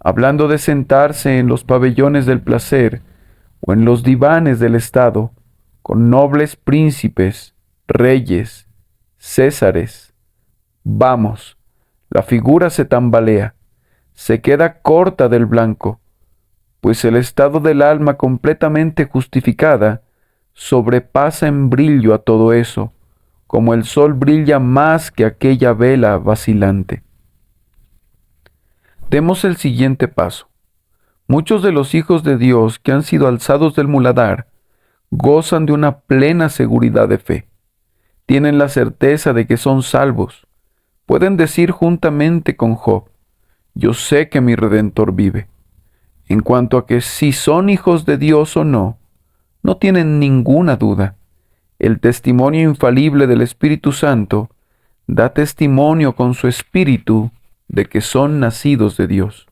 Hablando de sentarse en los pabellones del placer o en los divanes del Estado, con nobles príncipes, reyes, césares. Vamos, la figura se tambalea, se queda corta del blanco, pues el estado del alma completamente justificada sobrepasa en brillo a todo eso, como el sol brilla más que aquella vela vacilante. Demos el siguiente paso. Muchos de los hijos de Dios que han sido alzados del muladar gozan de una plena seguridad de fe. Tienen la certeza de que son salvos. Pueden decir juntamente con Job, yo sé que mi Redentor vive. En cuanto a que si son hijos de Dios o no, no tienen ninguna duda. El testimonio infalible del Espíritu Santo da testimonio con su espíritu de que son nacidos de Dios.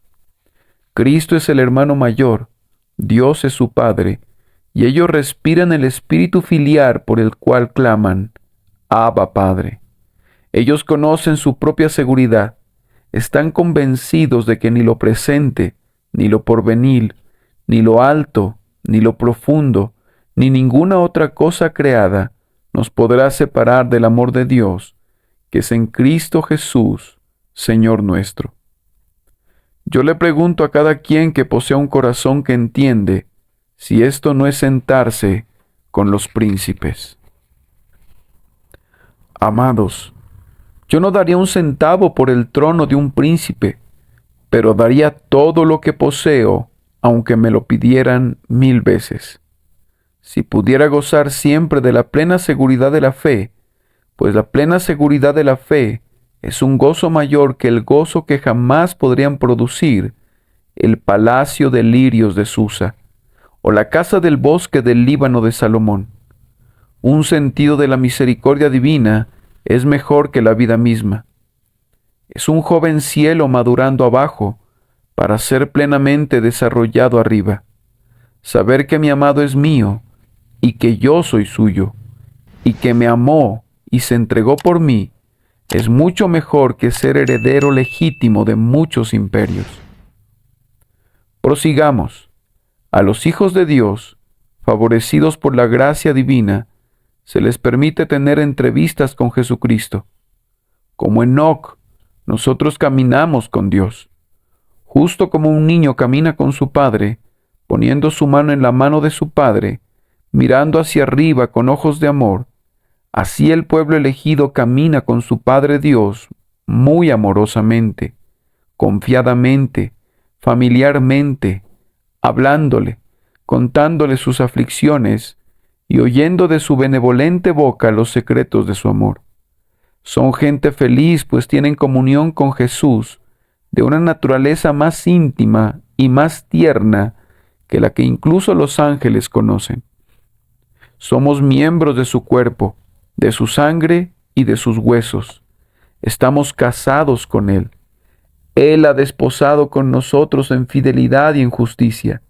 Cristo es el hermano mayor, Dios es su Padre, y ellos respiran el espíritu filial por el cual claman, Abba Padre. Ellos conocen su propia seguridad, están convencidos de que ni lo presente, ni lo porvenir, ni lo alto, ni lo profundo, ni ninguna otra cosa creada nos podrá separar del amor de Dios, que es en Cristo Jesús, Señor nuestro. Yo le pregunto a cada quien que posea un corazón que entiende, si esto no es sentarse con los príncipes. Amados, yo no daría un centavo por el trono de un príncipe, pero daría todo lo que poseo, aunque me lo pidieran 1000 veces. Si pudiera gozar siempre de la plena seguridad de la fe, pues la plena seguridad de la fe es un gozo mayor que el gozo que jamás podrían producir el palacio de lirios de Susa, o la casa del bosque del Líbano de Salomón. Un sentido de la misericordia divina es mejor que la vida misma. Es un joven cielo madurando abajo para ser plenamente desarrollado arriba. Saber que mi amado es mío y que yo soy suyo, y que me amó y se entregó por mí, es mucho mejor que ser heredero legítimo de muchos imperios. Prosigamos. A los hijos de Dios, favorecidos por la gracia divina, se les permite tener entrevistas con Jesucristo. Como Enoc, nosotros caminamos con Dios. Justo como un niño camina con su padre, poniendo su mano en la mano de su padre, mirando hacia arriba con ojos de amor, así el pueblo elegido camina con su Padre Dios muy amorosamente, confiadamente, familiarmente, hablándole, contándole sus aflicciones y oyendo de su benevolente boca los secretos de su amor. Son gente feliz, pues tienen comunión con Jesús de una naturaleza más íntima y más tierna que la que incluso los ángeles conocen. Somos miembros de su cuerpo, de su sangre y de sus huesos. Estamos casados con Él. Él ha desposado con nosotros en fidelidad y en justicia.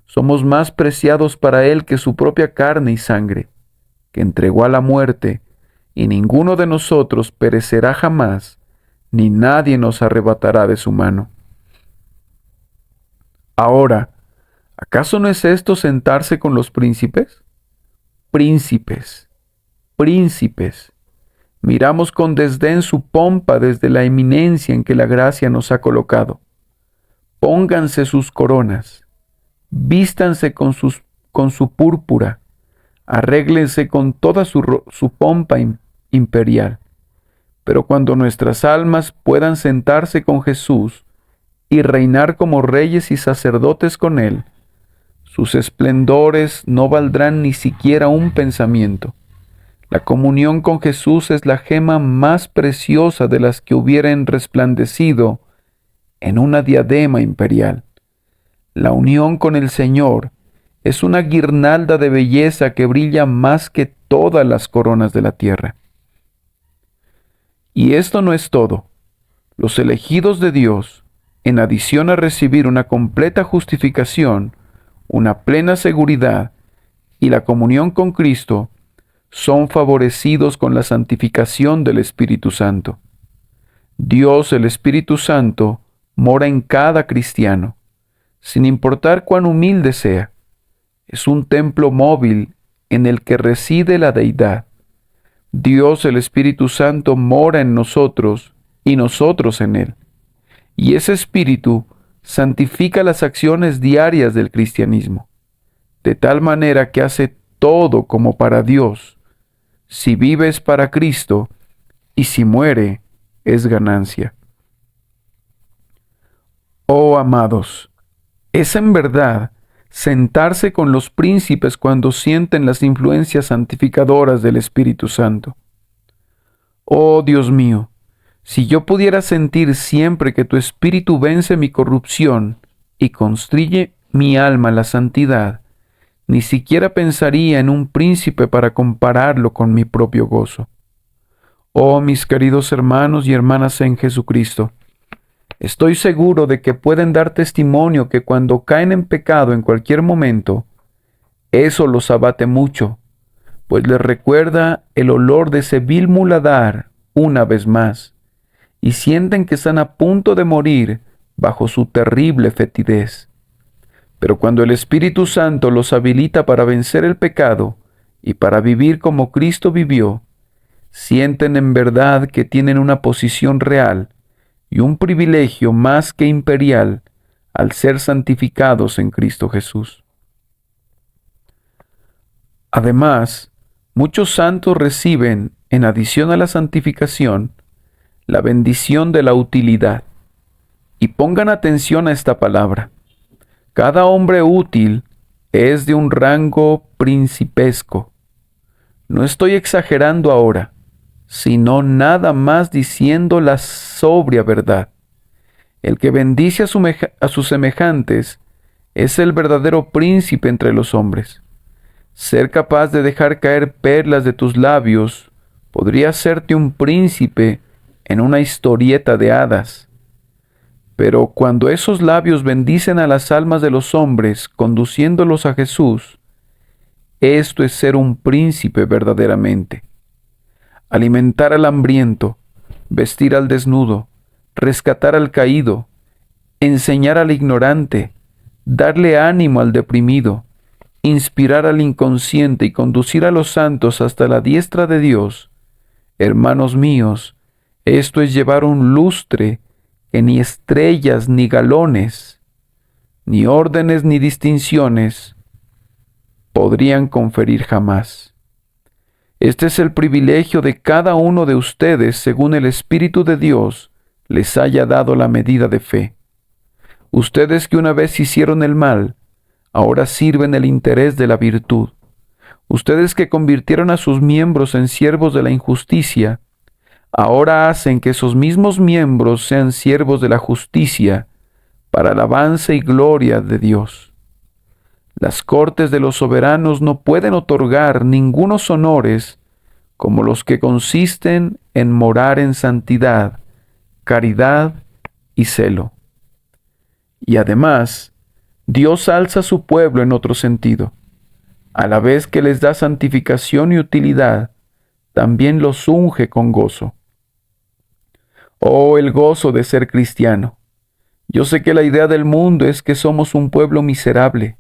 Somos más preciados para Él que su propia carne y sangre, que entregó a la muerte, y ninguno de nosotros perecerá jamás, ni nadie nos arrebatará de su mano. Ahora, ¿acaso no es esto sentarse con los príncipes? Príncipes, príncipes. Miramos con desdén su pompa desde la eminencia en que la gracia nos ha colocado. Pónganse sus coronas, vístanse con su púrpura, arréglense con toda su pompa imperial. Pero cuando nuestras almas puedan sentarse con Jesús y reinar como reyes y sacerdotes con Él, sus esplendores no valdrán ni siquiera un pensamiento. La comunión con Jesús es la gema más preciosa de las que hubieran resplandecido en una diadema imperial. La unión con el Señor es una guirnalda de belleza que brilla más que todas las coronas de la tierra. Y esto no es todo. Los elegidos de Dios, en adición a recibir una completa justificación, una plena seguridad y la comunión con Cristo, son favorecidos con la santificación del Espíritu Santo. Dios, el Espíritu Santo, mora en cada cristiano, sin importar cuán humilde sea. Es un templo móvil en el que reside la deidad. Dios, el Espíritu Santo, mora en nosotros y nosotros en Él. Y ese Espíritu santifica las acciones diarias del cristianismo, de tal manera que hace todo como para Dios. Si vive es para Cristo, y si muere es ganancia. Oh amados, es en verdad sentarse con los príncipes cuando sienten las influencias santificadoras del Espíritu Santo. Oh Dios mío, si yo pudiera sentir siempre que tu Espíritu vence mi corrupción y constriñe mi alma a la santidad, ni siquiera pensaría en un príncipe para compararlo con mi propio gozo. Oh mis queridos hermanos y hermanas en Jesucristo, estoy seguro de que pueden dar testimonio que cuando caen en pecado en cualquier momento, eso los abate mucho, pues les recuerda el olor de ese vil muladar una vez más, y sienten que están a punto de morir bajo su terrible fetidez. Pero cuando el Espíritu Santo los habilita para vencer el pecado y para vivir como Cristo vivió, sienten en verdad que tienen una posición real y un privilegio más que imperial al ser santificados en Cristo Jesús. Además, muchos santos reciben en adición a la santificación, la bendición de la utilidad. Y pongan atención a esta palabra. Cada hombre útil es de un rango principesco. No estoy exagerando ahora, sino nada más diciendo la sobria verdad. El que bendice a sus semejantes es el verdadero príncipe entre los hombres. Ser capaz de dejar caer perlas de tus labios podría hacerte un príncipe en una historieta de hadas. Pero cuando esos labios bendicen a las almas de los hombres, conduciéndolos a Jesús, esto es ser un príncipe verdaderamente. Alimentar al hambriento, vestir al desnudo, rescatar al caído, enseñar al ignorante, darle ánimo al deprimido, inspirar al inconsciente y conducir a los santos hasta la diestra de Dios. Hermanos míos, esto es llevar un lustre que ni estrellas ni galones, ni órdenes ni distinciones podrían conferir jamás. Este es el privilegio de cada uno de ustedes según el Espíritu de Dios les haya dado la medida de fe. Ustedes que una vez hicieron el mal, ahora sirven el interés de la virtud. Ustedes que convirtieron a sus miembros en siervos de la injusticia, ahora hacen que esos mismos miembros sean siervos de la justicia, para alabanza y gloria de Dios. Las cortes de los soberanos no pueden otorgar ningunos honores como los que consisten en morar en santidad, caridad y celo. Y además, Dios alza a su pueblo en otro sentido. A la vez que les da santificación y utilidad, también los unge con gozo. Oh, el gozo de ser cristiano. Yo sé que la idea del mundo es que somos un pueblo miserable.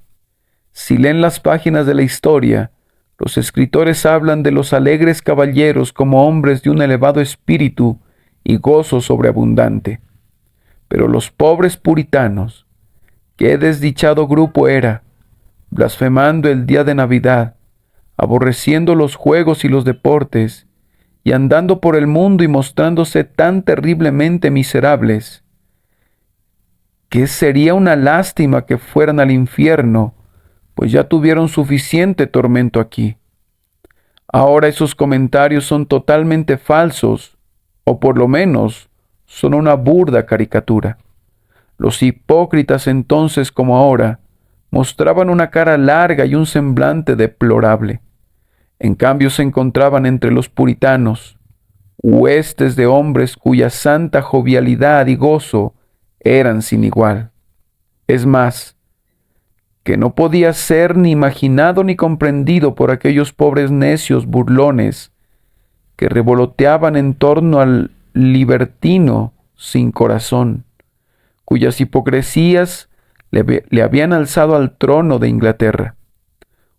Si leen las páginas de la historia, los escritores hablan de los alegres caballeros como hombres de un elevado espíritu y gozo sobreabundante. Pero los pobres puritanos, qué desdichado grupo era, blasfemando el día de Navidad, aborreciendo los juegos y los deportes, y andando por el mundo y mostrándose tan terriblemente miserables, que sería una lástima que fueran al infierno, pues ya tuvieron suficiente tormento aquí. Ahora esos comentarios son totalmente falsos, o por lo menos son una burda caricatura. Los hipócritas entonces como ahora mostraban una cara larga y un semblante deplorable. En cambio se encontraban entre los puritanos huestes de hombres cuya santa jovialidad y gozo eran sin igual. Es más, que no podía ser ni imaginado ni comprendido por aquellos pobres necios burlones que revoloteaban en torno al libertino sin corazón, cuyas hipocresías le habían alzado al trono de Inglaterra.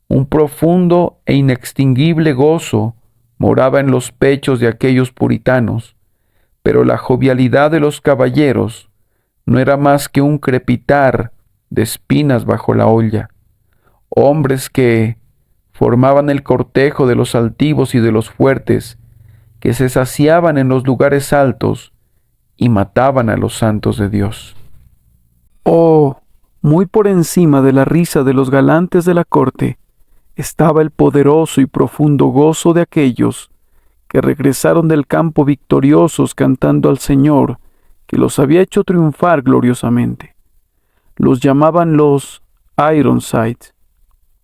Un profundo e inextinguible gozo moraba en los pechos de aquellos puritanos, pero la jovialidad de los caballeros no era más que un crepitar de espinas bajo la olla. Hombres que formaban el cortejo de los altivos y de los fuertes, que se saciaban en los lugares altos y mataban a los santos de Dios. Oh, muy por encima de la risa de los galantes de la corte, estaba el poderoso y profundo gozo de aquellos que regresaron del campo victoriosos cantando al Señor, que los había hecho triunfar gloriosamente. Los llamaban los Ironsides,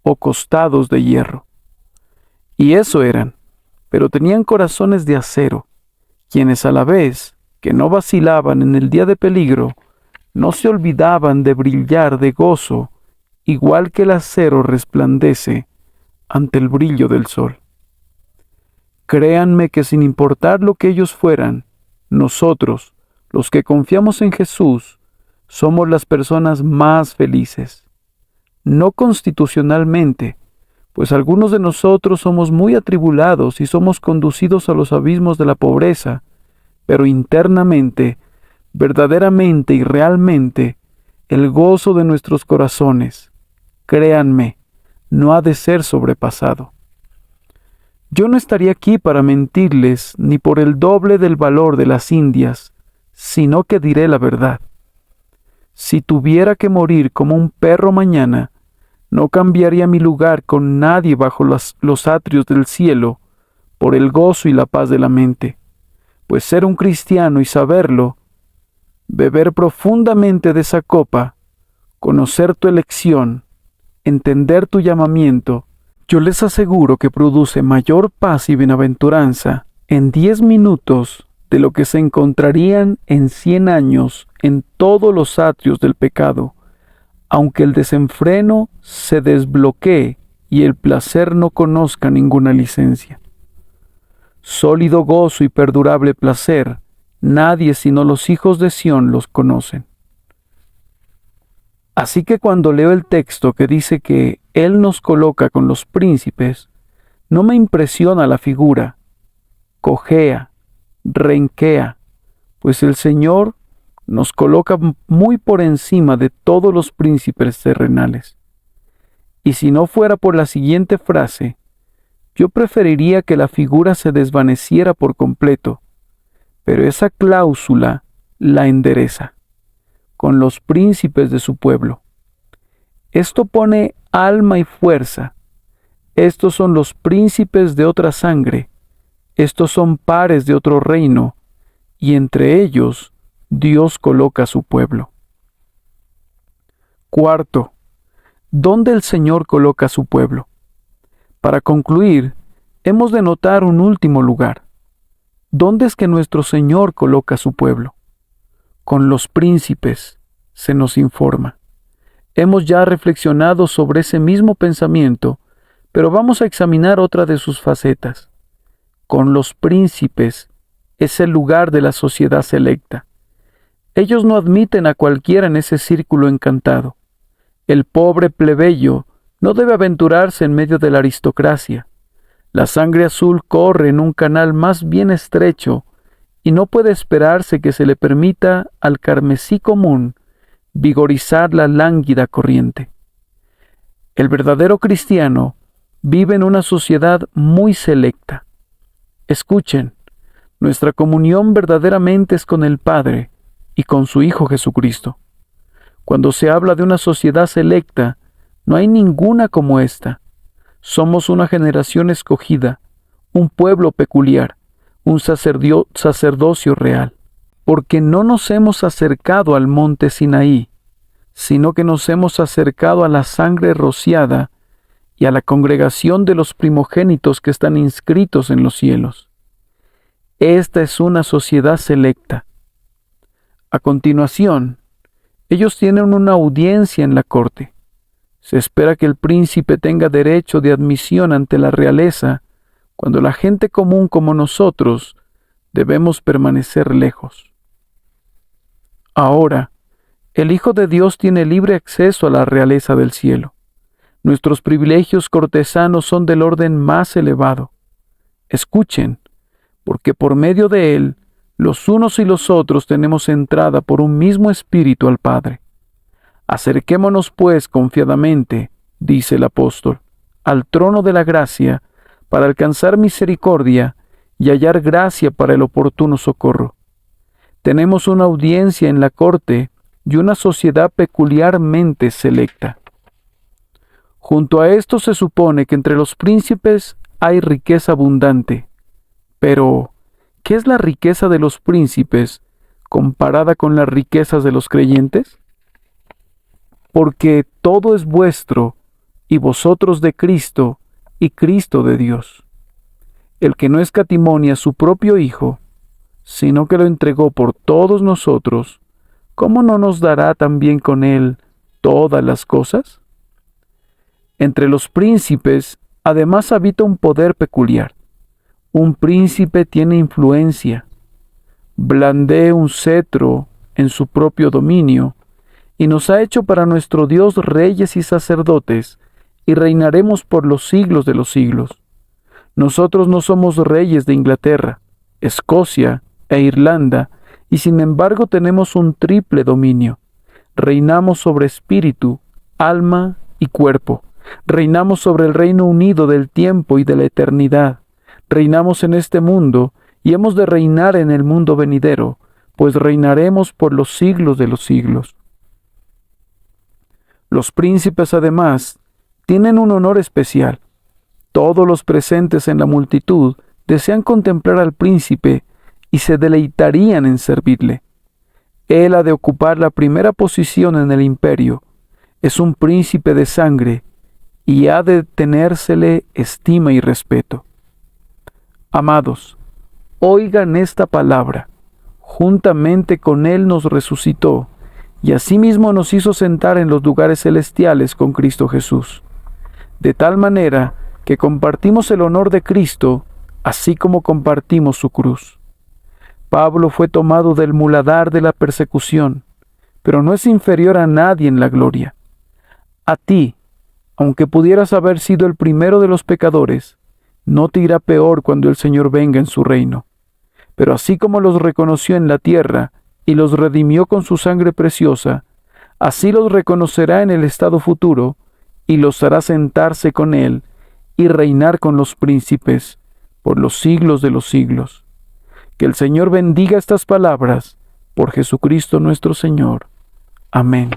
o costados de hierro. Y eso eran, pero tenían corazones de acero, quienes a la vez que no vacilaban en el día de peligro, no se olvidaban de brillar de gozo, igual que el acero resplandece ante el brillo del sol. Créanme que sin importar lo que ellos fueran, nosotros, los que confiamos en Jesús, somos las personas más felices. No constitucionalmente, pues algunos de nosotros somos muy atribulados y somos conducidos a los abismos de la pobreza, pero internamente, verdaderamente y realmente, el gozo de nuestros corazones, créanme, no ha de ser sobrepasado. Yo no estaría aquí para mentirles ni por el doble del valor de las Indias, sino que diré la verdad. Si tuviera que morir como un perro mañana, no cambiaría mi lugar con nadie bajo los atrios del cielo por el gozo y la paz de la mente, pues ser un cristiano y saberlo, beber profundamente de esa copa, conocer tu elección, entender tu llamamiento, yo les aseguro que produce mayor paz y bienaventuranza en 10 minutos de lo que se encontrarían en 100 años en todos los atrios del pecado, aunque el desenfreno se desbloquee y el placer no conozca ninguna licencia. Sólido gozo y perdurable placer, nadie sino los hijos de Sión los conocen. Así que cuando leo el texto que dice que Él nos coloca con los príncipes, no me impresiona la figura, cojea, renquea, pues el Señor nos coloca muy por encima de todos los príncipes terrenales. Y si no fuera por la siguiente frase, yo preferiría que la figura se desvaneciera por completo, pero esa cláusula la endereza, con los príncipes de su pueblo. Esto pone alma y fuerza. Estos son los príncipes de otra sangre, estos son pares de otro reino, y entre ellos Dios coloca a su pueblo. Cuarto, ¿dónde el Señor coloca a su pueblo? Para concluir, hemos de notar un último lugar. ¿Dónde es que nuestro Señor coloca a su pueblo? Con los príncipes, se nos informa. Hemos ya reflexionado sobre ese mismo pensamiento, pero vamos a examinar otra de sus facetas. Con los príncipes es el lugar de la sociedad selecta. Ellos no admiten a cualquiera en ese círculo encantado. El pobre plebeyo no debe aventurarse en medio de la aristocracia. La sangre azul corre en un canal más bien estrecho y no puede esperarse que se le permita al carmesí común vigorizar la lánguida corriente. El verdadero cristiano vive en una sociedad muy selecta. Escuchen, nuestra comunión verdaderamente es con el Padre y con su Hijo Jesucristo. Cuando se habla de una sociedad selecta, no hay ninguna como esta. Somos una generación escogida, un pueblo peculiar, un sacerdocio real, porque no nos hemos acercado al monte Sinaí, sino que nos hemos acercado a la sangre rociada y a la congregación de los primogénitos que están inscritos en los cielos. Esta es una sociedad selecta. A continuación, ellos tienen una audiencia en la corte. Se espera que el príncipe tenga derecho de admisión ante la realeza, cuando la gente común como nosotros debemos permanecer lejos. Ahora, el Hijo de Dios tiene libre acceso a la realeza del cielo. Nuestros privilegios cortesanos son del orden más elevado. Escuchen, porque por medio de Él, los unos y los otros tenemos entrada por un mismo Espíritu al Padre. Acerquémonos pues confiadamente, dice el apóstol, al trono de la gracia, para alcanzar misericordia y hallar gracia para el oportuno socorro. Tenemos una audiencia en la corte y una sociedad peculiarmente selecta. Junto a esto se supone que entre los príncipes hay riqueza abundante. Pero, ¿qué es la riqueza de los príncipes comparada con las riquezas de los creyentes? Porque todo es vuestro, y vosotros de Cristo, y Cristo de Dios. El que no escatimonia a su propio Hijo, sino que lo entregó por todos nosotros, ¿cómo no nos dará también con Él todas las cosas? Entre los príncipes, además habita un poder peculiar. Un príncipe tiene influencia, blandee un cetro en su propio dominio, y nos ha hecho para nuestro Dios reyes y sacerdotes, y reinaremos por los siglos de los siglos. Nosotros no somos reyes de Inglaterra, Escocia e Irlanda, y sin embargo tenemos un triple dominio. Reinamos sobre espíritu, alma y cuerpo. Reinamos sobre el Reino Unido del tiempo y de la eternidad. Reinamos en este mundo y hemos de reinar en el mundo venidero, pues reinaremos por los siglos de los siglos. Los príncipes, además, tienen un honor especial. Todos los presentes en la multitud desean contemplar al príncipe y se deleitarían en servirle. Él ha de ocupar la primera posición en el imperio. Es un príncipe de sangre y ha de tenérsele estima y respeto. Amados, oigan esta palabra. Juntamente con Él nos resucitó y asimismo nos hizo sentar en los lugares celestiales con Cristo Jesús, de tal manera que compartimos el honor de Cristo, así como compartimos su cruz. Pablo fue tomado del muladar de la persecución, pero no es inferior a nadie en la gloria. A ti, aunque pudieras haber sido el primero de los pecadores, no te irá peor cuando el Señor venga en su reino. Pero así como los reconoció en la tierra y los redimió con su sangre preciosa, así los reconocerá en el estado futuro y los hará sentarse con Él y reinar con los príncipes por los siglos de los siglos. Que el Señor bendiga estas palabras por Jesucristo nuestro Señor. Amén.